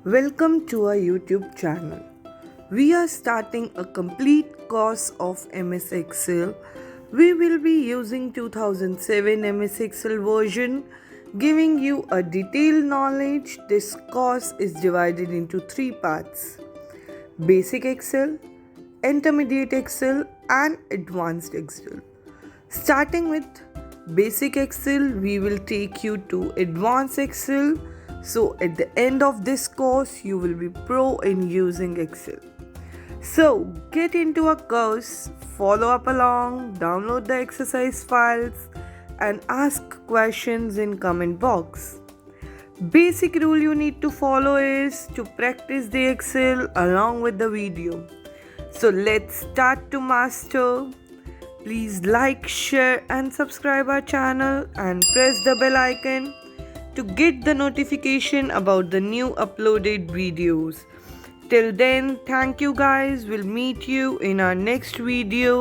Welcome to our YouTube channel. We are starting a complete course of MS Excel. We will be using 2007 MS Excel version, giving you a detailed knowledge. This course is divided into three parts: Basic Excel, Intermediate Excel, and Advanced Excel. Starting with Basic Excel, we will take you to Advanced Excel. So at the end of this course, you will be pro in using Excel. So get into a course, follow up along, download the exercise files and ask questions in comment box. Basic rule you need to follow is to practice the Excel along with the video. So let's start to master. Please like, share and subscribe our channel and press the bell icon to get the notification about the new uploaded videos. Till then, thank you guys. We'll meet you in our next video.